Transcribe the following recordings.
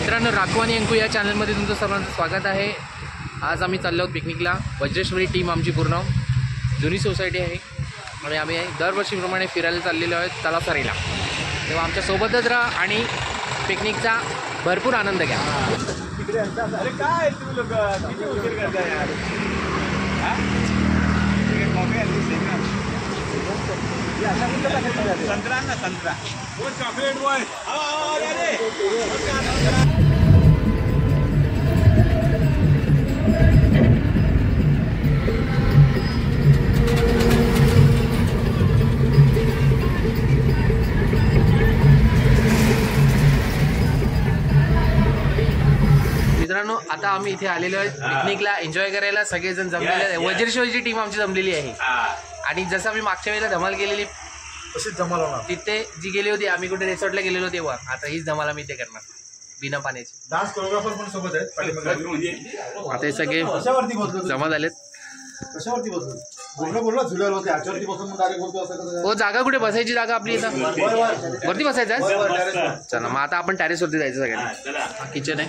मित्रांनो, राखू आणि अंकू या चॅनलमध्ये तुमचं सर्वांचं स्वागत आहे। आज आम्ही चाललो आहोत पिकनिकला। वज्रेश्वरी टीम आमची पूर्ण जुनी सोसायटी आहे आणि आम्ही दरवर्षीप्रमाणे फिरायला चाललेलो आहोत तलासरीला। तेव्हा आमच्या सोबतच राहा आणि पिकनिकचा भरपूर आनंद घ्या। अरे काय तुम्ही लोक किती उशीर करताय यार? संत्रा ना संत्रा वो चॉकलेट बॉय। मित्रांनो, आता आम्ही इथे आलेलो आहे पिकनिकला एन्जॉय करायला। सगळेजण जमलेले आहे। वज्रेश्वरीची टीम आमची जमलेली आहे आणि जसं आम्ही मागच्या वेळेला धमाल केलेली तशीच धमाल होणार। तिथे जी गेली होती, आम्ही कुठे रिसॉर्टला गेलेलो तेव्हा, आता हीच धमाल आम्ही इथे करणार बिना पाण्याची। डान्स कोरिओग्राफर पण सोबत आहेत। आता हे सगळे कशावरती बसलो? जमा झालेत। कशावरती बसलो? बोललो झुल्यावर होते, ह्याच्यावरती बसून मग डायरेक्ट बोलतो असं कसं? हो, जागा कुठे बसायची? जागा आपली इथं वरती बसायचं आहे। चला मग आता आपण टेरेसवरती जायचं सगळ्यांनी। हा किचन आहे।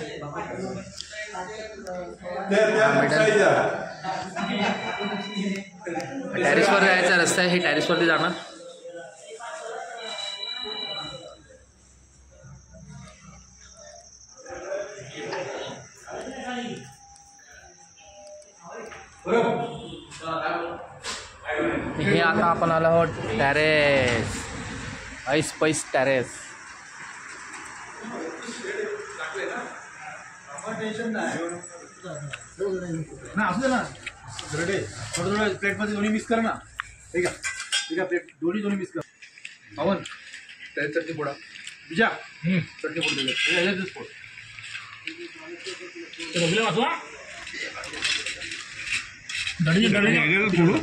टेरेसवर जायचा रस्ता आहे, हे टेरेसवरती जाणार। हे आता आपण आलो आहोत टेरेस, ऐस पैस टेरेस। ना असू दे ना रेडी। थोडं थोडं प्लेटमध्ये दोन्ही मिक्स कर ना। ठीक आहे ठीक आहे, प्लेट दोन्ही मिक्स कर। पवन त्याची चटणी पोडा, बिजा चटणी पोड दिले याच्यातच पोड रगले वाचवा डडी पोडू।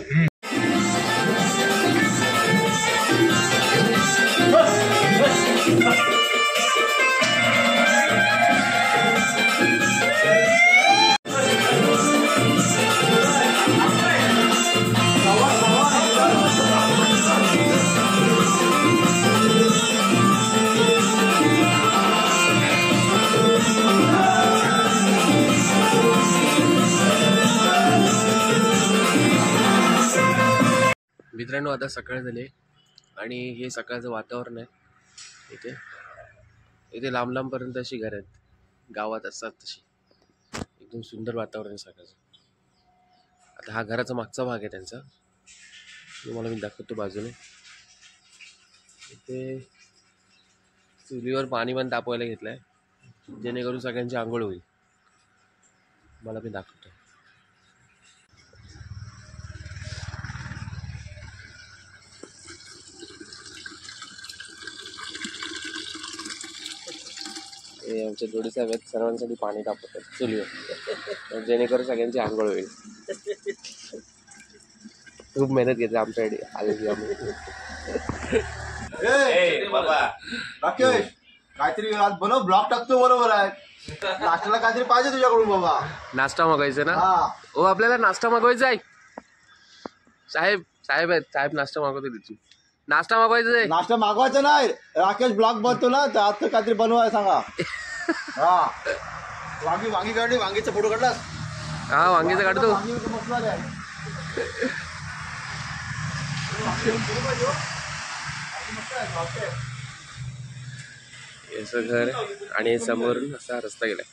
मित्रांनो, आता सकाळ झाली आणि हे सकाळचं वातावरण आहे। इथे लांब लांबपर्यंत अशी घरं आहेत, गावात असतात तशी। एकदम सुंदर वातावरण आहे सकाळचं। आता हा घराचा मागचा भाग आहे त्यांचा, तुम्हाला मी दाखवतो बाजूने। इथे चुलीवर पाणी पण तापवायला घेतलं आहे, जेणेकरून सगळ्यांची आंघोळ होईल। मला मी दाखवतो। हे आमच्या जोडी साहेब आहेत, सर्वांसाठी पाणी तापवतात चुलीवर, जेणेकरून सगळ्यांची आंघोळ होईल। खूप मेहनत घेतली आमच्याकडे आले आम्ही। बाबा राकेश, काहीतरी आज बनव, ब्लॉग टाकतो बरोबर आहे। नाश्त्याला काहीतरी पाहिजे तुझ्याकडून बाबा। नाश्ता मागवायचा ना? हा ओ, आपल्याला नाश्ता मागवायचा आहे। साहेब आहेत, साहेब नाश्ता मागवते तिथून। नाश्ता मागवायचा आहे। नाश्ता मागवायचा नाही, राकेश ब्लॉग बनतो ना, तर आज काहीतरी बनवाय सांगा। हा वांगी काढली, वांगीचा फोटो काढलास? हा, वांगीचा काढतो। याचं घर आणि समोरून असा रस्ता गेलाय।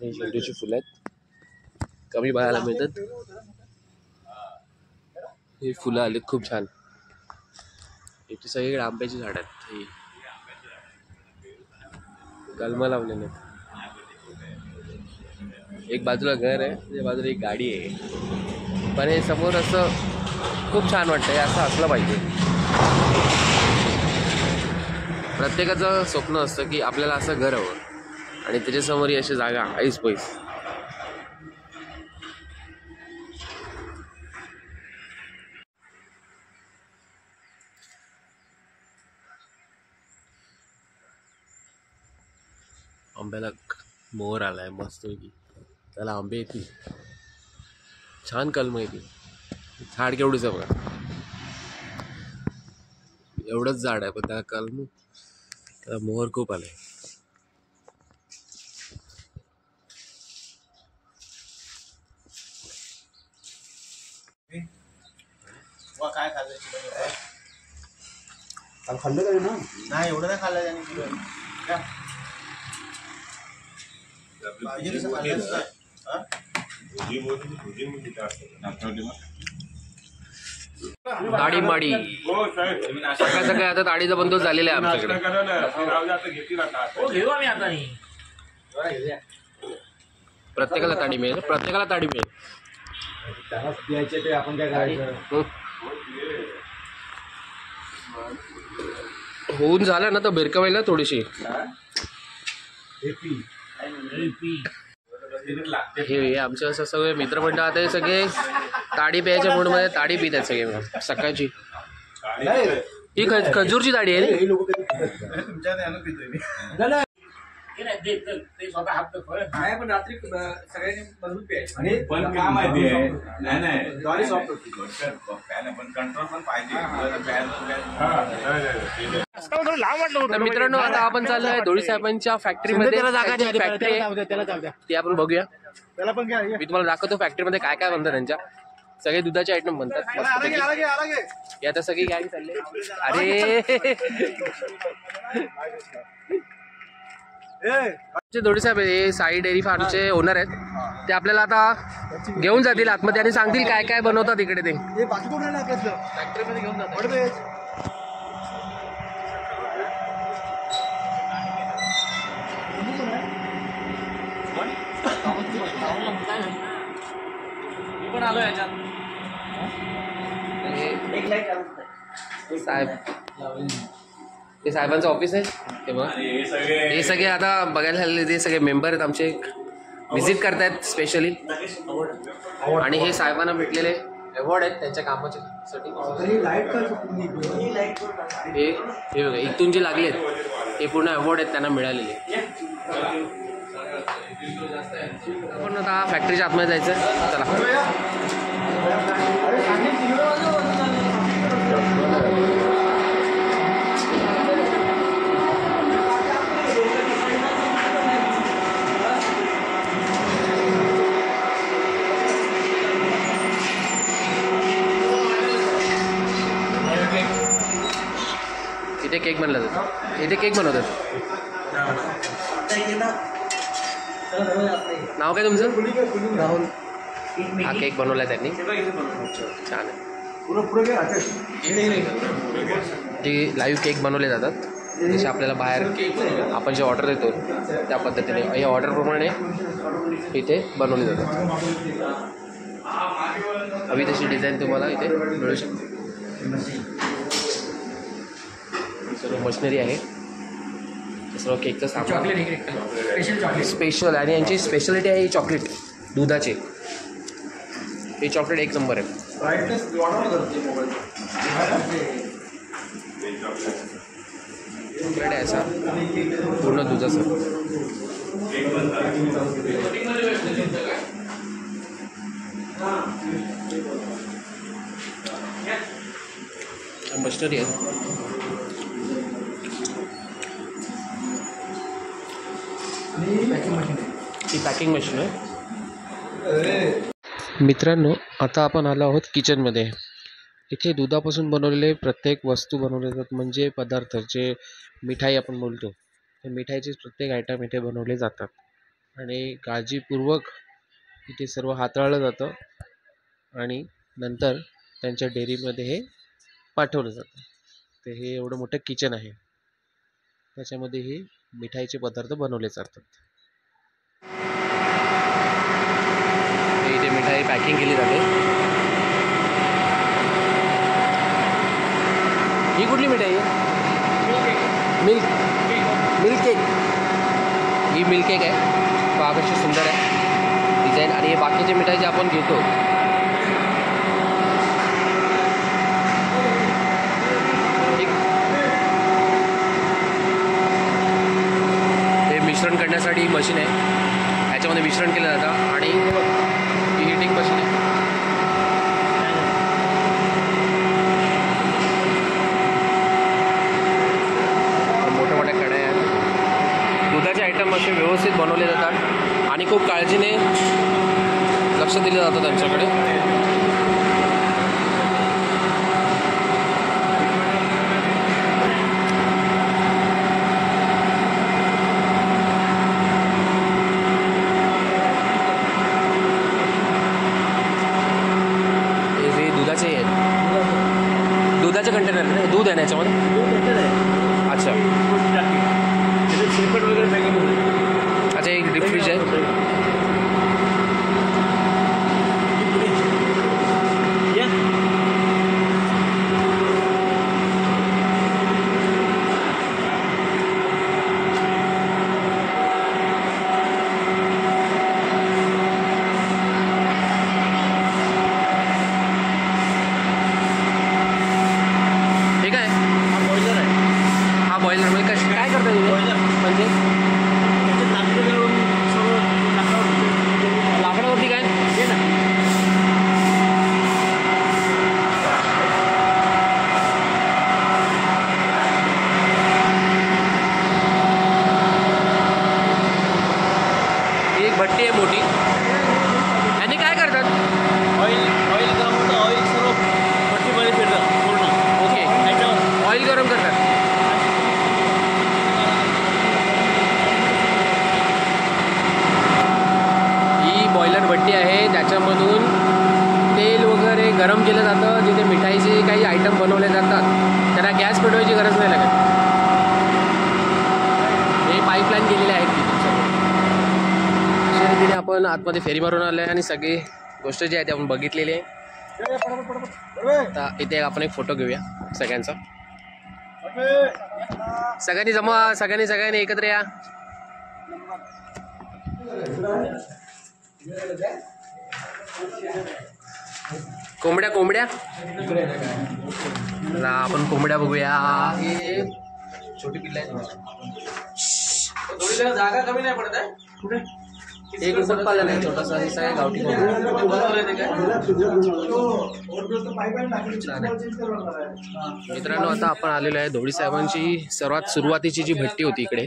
झेंडूची फुलं आहेत, कमी बघायला मिळतात। ही फुलं आलीत खूप छान। इथे सगळीकडे आंब्याची झाड आहेत, ही कलमं लावलेले आहेत। एक बाजूला घर आहे, त्या बाजूला एक गाडी आहे, पण हे समोर असं खूप छान वाटतंय। असं असलं पाहिजे। प्रत्येकाचं स्वप्न असतं की आपल्याला असं घर हवं आणि त्याच्यासमोर अशी जागा ऐस पैस। आंब्याला मोर आलाय मस्त पैकी, त्याला आंबे येतील। छान कलम आहे ती. झाड केवढीच आहे बघा, एवढंच झाड आहे पण त्या कलम त्याला मोहर खूप आलाय. काय खाल्लं खाल्लं तरी ना नाही एवढं नाही खाल्लं त्याने चिकन. ताडी माडी सकाळ सकाळी आता ताडीचा बंदोबस्त झालेला आहे आमच्याकडे. प्रत्येकाला ताडी मिळेल, प्रत्येकाला ताडी मिळेल. ते आपण काय करायचं. होऊन झालं ना तर भिरकवायला थोडीशी. हे आमचे असं सगळे मित्रमंडळ आता हे सगळे ताडी प्यायच्या मूडमध्ये ताडी पित आहेत सगळे सकाळची. ही खजूरची ताडी आहे. पण रात्री सगळ्यांनी मजबूत प्यायचं पण काय माहिती आहे नाही तर मित्रांनो आता आपण चाललोय धोळी साहेबांच्या फॅक्टरीमध्ये. फॅक्टरी ती आपण बघूया. मी तुम्हाला दाखवतो फॅक्टरीमध्ये काय काय बनतं त्यांच्या. सगळे दुधाचे आयटम बनतात. हे आता सगळी गॅंग चालले. अरे धोळी साहेब हे साई डेअरी फार्मचे ओनर आहेत. ते आपल्याला आता घेऊन जातील आतमध्ये आणि सांगतील काय काय बनवतात इकडे ते. फॅक्टरीमध्ये घेऊन जातात. पण आलो याच्यात साहेब, ते साहेबांचं ऑफिस आहे ते बघ. हे सगळे आता बघायला आलेले ते सगळे मेंबर आहेत आमचे, व्हिजिट करतायत स्पेशली. आणि हे साहेबांना भेटलेले अवॉर्ड आहेत त्यांच्या कामासाठी. हे बघा इथून जे लागले हे पूर्ण अवॉर्ड आहेत त्यांना मिळालेले. आपण आता फॅक्टरीच्या आतमध्ये जायचं. चला इथे केक बनला जातो. इथे केक बनवतात. नाव काय तुमचं? राहुल. हा केक बनवला त्यांनी. छान आहे. जे लाईव्ह केक बनवले जातात जसे आपल्याला बाहेर आपण जे ऑर्डर देतो त्या पद्धतीने या ऑर्डरप्रमाणे इथे बनवले जातात. हवी तशी डिझाईन तुम्हाला इथे मिळू शकते. सर्व मशिनरी आहे. सर्व केकचं सामान स्पेशल आणि यांची स्पेशालिटी आहे ही चॉकलेट दुधाचे. हे चॉकलेट एक नंबर आहे. चॉकलेट आहे असा पूर्ण दुधाचं. मशिनरी आहे. ही पॅकिंग मशीन आहे. मित्रांनो आता आपण आलो आहोत किचनमध्ये. इथे दुधापासून बनवलेले प्रत्येक वस्तू बनवले जातात. म्हणजे पदार्थ जे मिठाई आपण बोलतो ते मिठाईचे प्रत्येक आयटम इथे बनवले जातात आणि काळजीपूर्वक इथे सर्व हाताळलं जातं आणि नंतर त्यांच्या डेअरीमध्ये हे पाठवलं जातं. तर हे एवढं मोठं किचन आहे त्याच्यामध्ये हे मिठाईचे पदार्थ बनवले जातात. इथे मिठाई पॅकिंग केली जाते. ही कुठली मिठाई आहे? Milk cake. ही मिल्क केक आहे. पहा कशी सुंदर आहे डिझाईन. आणि हे बाकीचे मिठाई जे आपण घेतो हे मिश्रण करण्यासाठी मशीन आहे. ह्याच्यामध्ये मिश्रण केलं जातं आणि ही हिटिंग मशीन आहे. व्यवस्थित बनवले जातात आणि खूप काळजीने लक्ष दिलं जातं त्यांच्याकडे. हे दुधाचे आहेत, दुधाचे कंटेनर आहे, दूध आहे ना याच्यामध्ये. अच्छा अच्छा, एक डीप फ्रीज आहे. ठीक आहे. हा बॉयलर म्हणजे काय करता तुम्ही? म्हणजे लाकडावरती काय? एक भट्टी आहे मोठी. आणि काय करतात? ऑइल गरम होतं, ऑइल सर्व भट्टीमध्ये फिरतं पूर्ण. ओके, त्याच्यावर ऑइल गरम करतात. ही बॉयलर भट्टी आहे, त्याच्यामधून तेल वगैरे गरम केलं जातं. जिथे मिठाईचे काही आयटम बनवले जातात त्याला गॅस पेटवायची गरज नाही लागत. हे पाईपलाईन केलेले आहेत तिथे. अशा रीतीने आपण आतमध्ये फेरी मारून आलो आहे आणि सगळी गोष्ट जी आहे ती आपण बघितलेली आहे. आता इथे आपण एक फोटो घेऊया सगळ्यांचा. सगळ्यांनी जमा, सगळ्यांनी एकत्र या. कोंबड्या आपण कोंबड्या बघूया. छोटी पिल्ला आहे, जागा कमी नाही पडत आहे. कुठे एक कुक्कुट पालन आहे छोटासा, हे सगळ्या गावठी. मित्रांनो, आता आपण आलेलो आहे धोडी साहेबांची सर्वात सुरुवातीची जी भट्टी होती इकडे,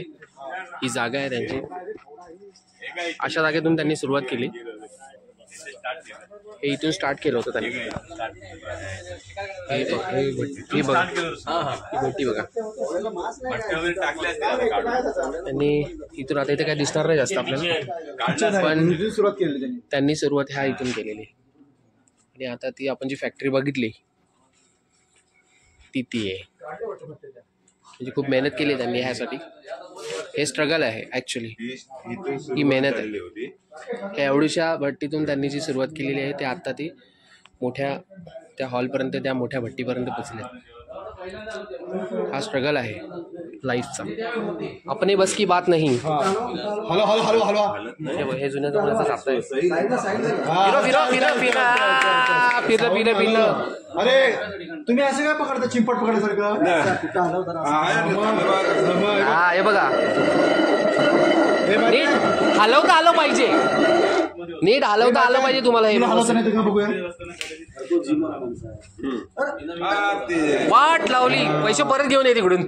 ही जागा आहे त्यांची. अशा जागेतून त्यांनी सुरुवात केली. हे इथून स्टार्ट केलं होतं त्यांनी. ही भट्टी बघा. त्यांनी इथून, आता इथे काय दिसणार नाही जास्त आपल्याला, पण त्यांनी सुरुवात ह्या इथून केलेली. आणि आता ती आपण जी फॅक्टरी बघितली ती आहे. म्हणजे खूप मेहनत केली त्यांनी ह्यासाठी. हे स्ट्रगल आहे ॲक्च्युली, ही मेहनत आहे. ह्या एवढीशा भट्टीतून त्यांनी जी सुरुवात केलेली आहे ते आता ती मोठ्या त्या हॉलपर्यंत, त्या मोठ्या भट्टीपर्यंत पोचले. हा स्ट्रगल आहे लाईफचा. अपने बस की बात नाही. हे जुन्या जमान्याचं चापतं आहे. फिरलं. अरे तुम्ही असं काय पकडता, चिंपट पकडल्यासारखं? हा, हे बघा, नीट हलवता आलं पाहिजे, नीट हलवता आलं पाहिजे तुम्हाला. हे वाट लावली, पैसे परत घेऊन ये तिकडून,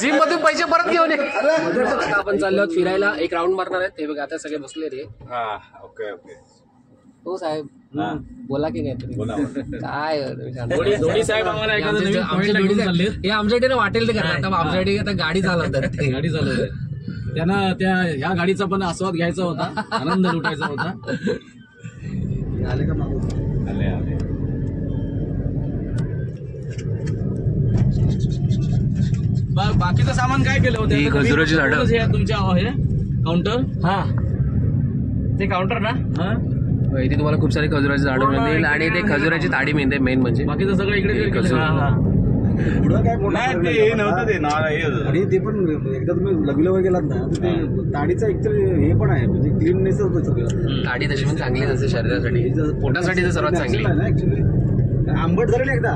जिम मधून पैसे परत घेऊन ये. आता आपण चाललो आहोत फिरायला, एक राऊंड मारणार आहेत. हे बघा, आता सगळे बसले रे. ओके. हो साहेब, बोला की नाही तुम्ही काय साहेब आम्हाला हे आमच्याकडे वाटेल ते करतात. आता आमच्याकडे आता गाडी चालवतात. त्यांना त्या ह्या गाडीचा पण आस्वाद घ्यायचा होता, आनंद लुटायचा होता. आले का मागून? आले. बाकीचं सामान काय केलं होतं? खजुराची झाडं तुमच्या काउंटर. हा, ते काउंटर ना. हा, इथे तुम्हाला खूप सारे खजुराची झाडं मिळतील आणि ते खजुराची ताडी मिळते मेन म्हणजे. बाकीचं सगळं इकडे खजूर. नाही ते हे नव्हतं, ते नारळ हे होतं. आणि ते पण एकदा तुम्ही लग्न वगैरे गेलात ना, ते ताडीचं ऍक्च्युअली हे पण आहे, म्हणजे क्लीननेस होतं सगळं. ताडी तशी पण चांगली असते शरीरासाठी, पोटासाठी तर सर्वात चांगली. ऍक्च्युली आंबट झालं ना एकदा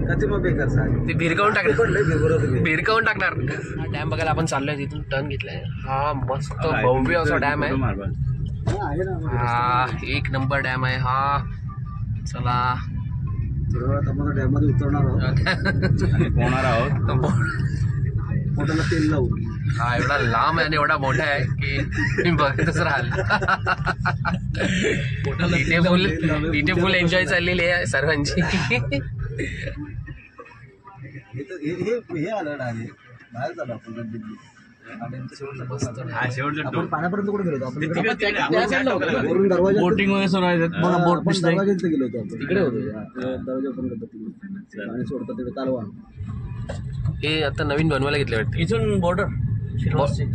का ते मग बेकार सांग, ते भिरकावून टाकणार, बरोबर भिरकावून टाकणार. हा डॅम बघायला आपण चाललोय, तिथून टर्न घेतलाय. हा मस्त भव्य असा डॅम आहे. आहे ना. हा एक नंबर डॅम आहे हा. चला थोड्या वेळात आपण डॅम मध्ये उतरणार आहोत, पोहणार आहोत. पोटाला तेल लावून. हा एवढा लांब आहे आणि एवढा मोठा आहे की मी बघतच राहाल. इथे फुल एन्जॉय चाललेली आहे सर्वांची. हे आलं डायरेक्ट बाहेर झालं आपण दिल्ली. आपण पाण्यापर्यंत कुठे गेलो होतो आपण? वरून दरवाजा बोटिंग वगैरे सुरू आहे बघा, बोट दिसतंय. दरवाजात गेलो होतो आपण. तिकडे होतो दरवाजा ओपन करतात तिकडे पाणी सोडतात तिकडे कालवा. हे आता नवीन बनवायला घेतले वाटते. इथून बॉर्डर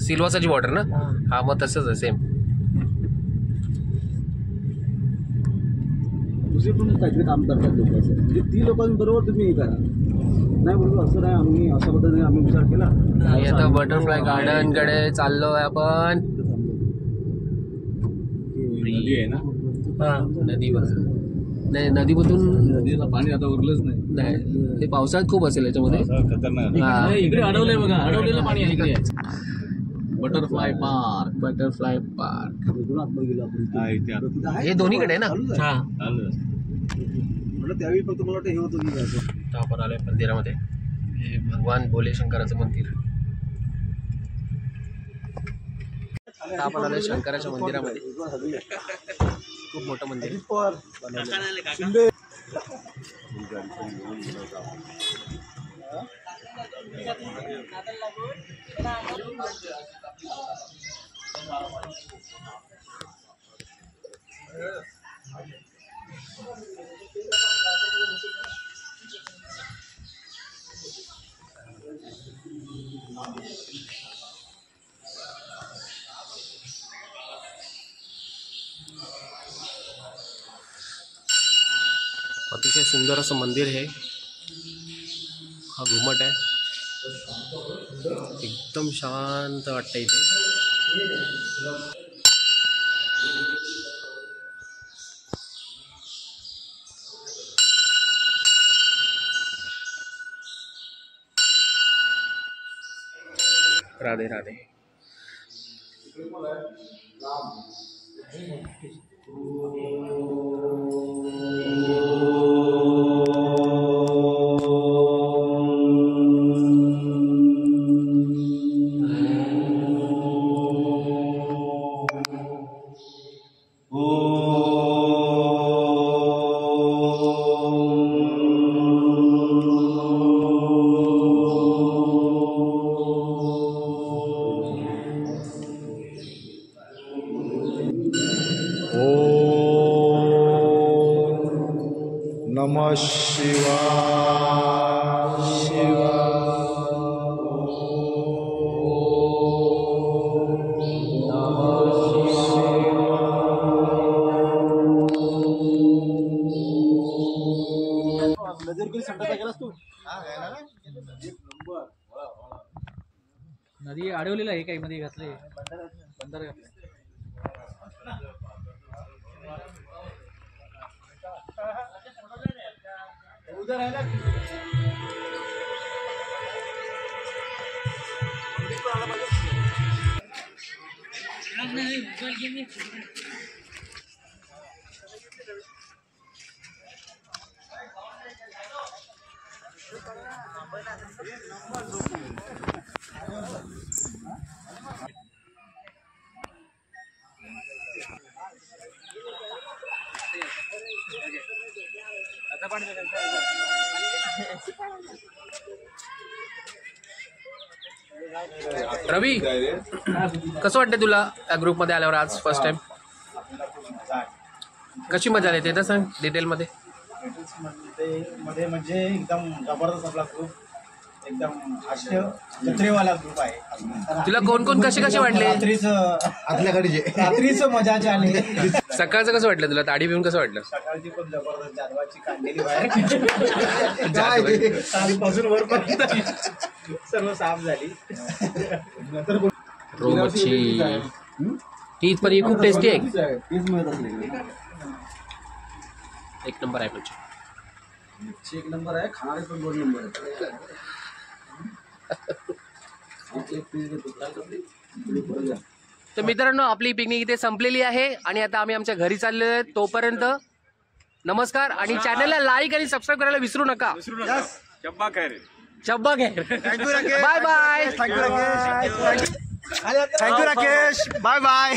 सिल्वासाची बॉर्डर ना. हा मग तसंच आहे सेम. दुसरे पण काहीतरी काम करतात लोक असं, म्हणजे ती लोकांबरोबर तुम्ही हे करा. नाही बरोबर असं नाही, आम्ही अशा पद्धतीने आम्ही विचार केला. आणि आता बटरफ्लाय गार्डन कडे चाललोय आपण. नदी आहे ना, नदीवर नाही, नदीमधून नदीला पाणी आता उरलंच नाही. ते पावसाळ्यात खूप असेल याच्यामध्ये. खतरनाक. हा. इकडे अडवलंय बघा, अडवलेलं पाणी आहे इकडे. Butterfly park. बटरफ्लाय पार्क इकडून आतमध्ये गेलो आपण. हे दोन्हीकडे आहे ना. हा म्हटलं त्यावेळी फक्त मला वाटतं हे होतं की असं. आता आपण आलोय मंदिरामध्ये. हे भगवान भोले शंकराचं मंदिर. आता आपण आलोय शंकराच्या मंदिरामध्ये. खूप मोठं मंदिर. अतिशय सुंदर असं मंदिर आहे. हा घुमट आहे. एकदम शांत वाटतं इथे. राधे राधे. नमः शिवाय. नदी अडवलेलं आहे काही मध्ये घातले बंदर घातले. रवी, कसं वाटतं तुला त्या ग्रुपमध्ये आल्यावर आज फर्स्ट टाइम? कशी मजा आली ते तर सांग डिटेलमध्ये. मध्ये म्हणजे एकदम जबरदस्त आपला ग्रुप, एकदम हास्य जत्रेवाला ग्रुप आहे. तुला कोण कोण कसे कसे वाटले? रात्रीचं मजाच आली. सकाळचं कसं वाटलं तुला? ताडी पिऊन कसं वाटलं? सकाळची पण जबरदस्त जादवाची काढलेली बाहेर सालीपासून वरपर्यंत सर्व साफ झाली. रो मच्छी ती पण ही खूप टेस्टी आहे. तेच मिळत असले एक नंबर आहे मच्छी. एक नंबर आहे, खाणारे पण 2 नंबर आहे. तर मित्रांनो, आपली पिकनिक इथे संपलेली आहे आणि आता आम्ही आमच्या घरी चाललेलो आहे. तोपर्यंत नमस्कार आणि चॅनलला लाईक आणि सबस्क्राईब करायला विसरू नका. शब्बा खैर. चब्बा घे. Thank you Rakesh. Bye bye. Thank you Rakesh. Thank you Rakesh. Bye bye.